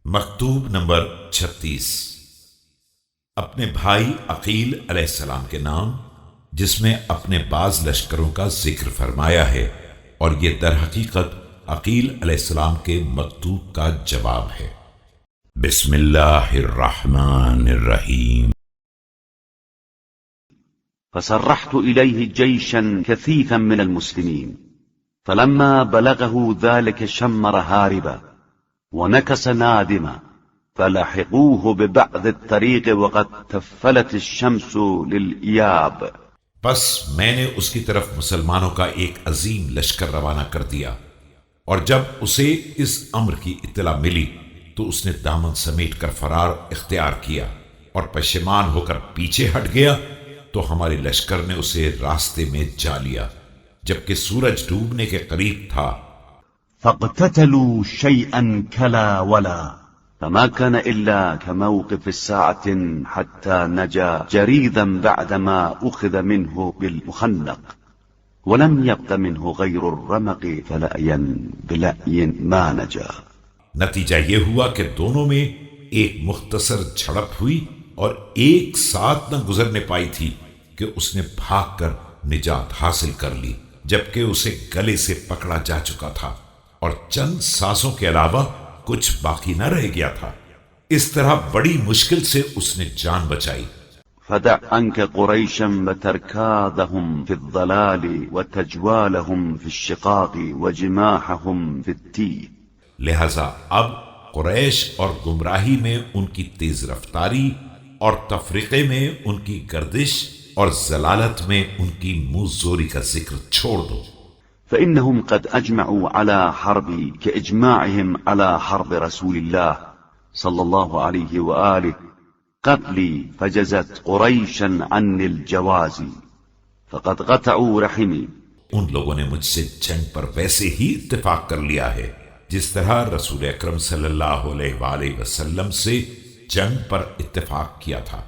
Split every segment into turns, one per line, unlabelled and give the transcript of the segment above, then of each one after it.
مکتوب نمبر 36 اپنے بھائی عقیل علیہ السلام کے نام، جس میں اپنے بعض لشکروں کا ذکر فرمایا ہے، اور یہ در حقیقت عقیل علیہ السلام کے مکتوب کا جواب ہے۔ بسم اللہ الرحمن الرحیم۔
فسرحت إليه جيشا كثيفا من المسلمين فلما بلغه ذلك شمر هاربا ونكس نادما فلحقوه ببعض الطريق وقد تفلت الشمس للإياب۔
پس میں نے اس کی طرف مسلمانوں کا ایک عظیم لشکر روانہ کر دیا، اور جب اسے اس امر کی اطلاع ملی تو اس نے دامن سمیٹ کر فرار اختیار کیا اور پشیمان ہو کر پیچھے ہٹ گیا، تو ہمارے لشکر نے اسے راستے میں جا لیا جبکہ سورج ڈوبنے کے قریب تھا۔
فاقتتلوا شيئا كلا ولا فما كان إلا كموقف الساعة حتى نجا جريدا بعدما أخذ منه بالمخنق ولم يبق منه غير الرمق فلأيا بلأي ما نجا۔
نتیجہ یہ ہوا کہ دونوں میں ایک مختصر جھڑپ ہوئی اور ایک ساتھ نہ گزرنے پائی تھی کہ اس نے بھاگ کر نجات حاصل کر لی، جبکہ اسے گلے سے پکڑا جا چکا تھا اور چند سانسوں کے علاوہ کچھ باقی نہ رہ گیا تھا۔ اس طرح بڑی مشکل سے اس نے جان بچائی۔
فدع عنك قريشا وتركاذهم في الضلال وتجوالهم في الشقاق وجماحهم في التيه۔
لہذا اب قریش اور گمراہی میں ان کی تیز رفتاری اور تفریقے میں ان کی گردش اور ضلالت میں ان کی منہ زوری کا ذکر چھوڑ دو۔
فإنهم قد أجمعوا على حربي كإجماعهم على حرب رسول الله صلى الله عليه وآله قبلي فجزت قريشا عني الجواز فقد قطعوا رحمي۔
ان لوگوں نے مجھ سے جنگ پر ویسے ہی اتفاق کر لیا ہے جس طرح رسول اکرم صلی اللہ علیہ وآلہ وسلم سے جنگ پر اتفاق کیا تھا۔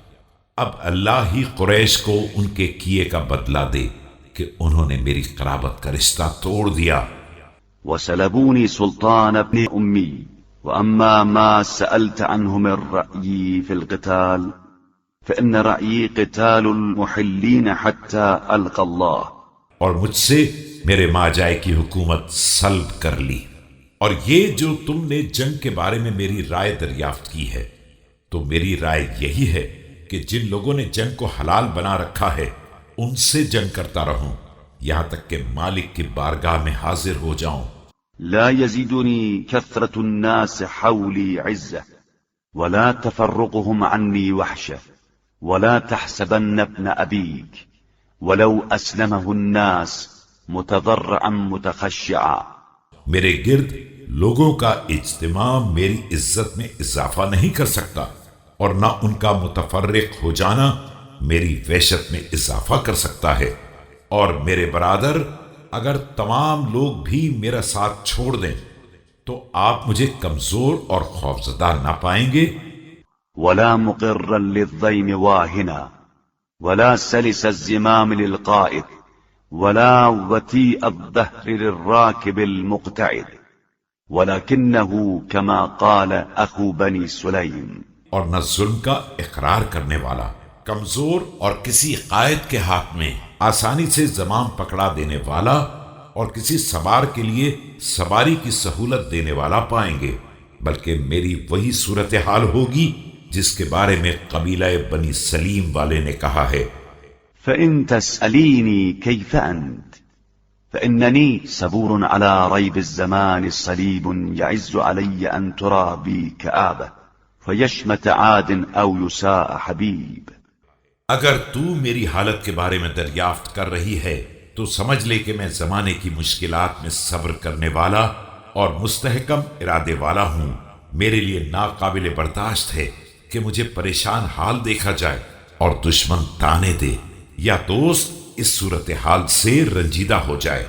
اب اللہ ہی قریش کو ان کے کیے کا بدلہ دے کہ انہوں نے میری قرابت کا رشتہ توڑ دیا۔
وسلبوني سلطان ابن أمي وأما ما سألت عنه من رأيي في القتال فإن رأيي قتال المحلين حتى ألقى الله۔
اور مجھ سے میرے ماجائے کی حکومت سلب کر لی، اور یہ جو تم نے جنگ کے بارے میں میری رائے دریافت کی ہے تو میری رائے یہی ہے کہ جن لوگوں نے جنگ کو حلال بنا رکھا ہے ان سے جنگ کرتا رہوں یہاں تک کہ مالک کی بارگاہ میں حاضر ہو جاؤں۔
لا يزيدني كثرة الناس حولي عزة ولا تفرقهم عني وحشة ولا تحسبن ابن أبيك ولو أسلمه الناس متضرعا متخشعا۔
میرے گرد لوگوں کا اجتماع میری عزت میں اضافہ نہیں کر سکتا، اور نہ ان کا متفرق ہو جانا میری وحشت میں اضافہ کر سکتا ہے، اور میرے برادر اگر تمام لوگ بھی میرا ساتھ چھوڑ دیں تو آپ مجھے کمزور اور خوفزدہ نہ پائیں گے۔
ولا مقرا للضيم واهنا ولا سلس الزمام للقائد ولا وتيء الظهر للراكب المقتعد ولكنه كما قال أخو بني سليم۔
اور نہ ظلم کا اقرار کرنے والا، کمزور اور کسی قائد کے ہاتھ میں آسانی سے زمام پکڑا دینے والا، اور کسی سوار کے لیے سواری کی سہولت دینے والا پائیں گے، بلکہ میری وہی صورتحال ہوگی جس کے بارے میں قبیلہ بنی سلیم والے نے کہا ہے۔
فإن تسأليني كيف أنت فإنني صبور على ريب الزمان صليب يعز علي أن ترى بي كآبة فيشمت عاد أو يساء حبيب۔
اگر تو میری حالت کے بارے میں دریافت کر رہی ہے تو سمجھ لے کہ میں زمانے کی مشکلات میں صبر کرنے والا اور مستحکم ارادے والا ہوں۔ میرے لیے ناقابل برداشت ہے کہ مجھے پریشان حال دیکھا جائے اور دشمن تانے دے، یا دوست اس صورتحال سے رنجیدہ ہو جائے۔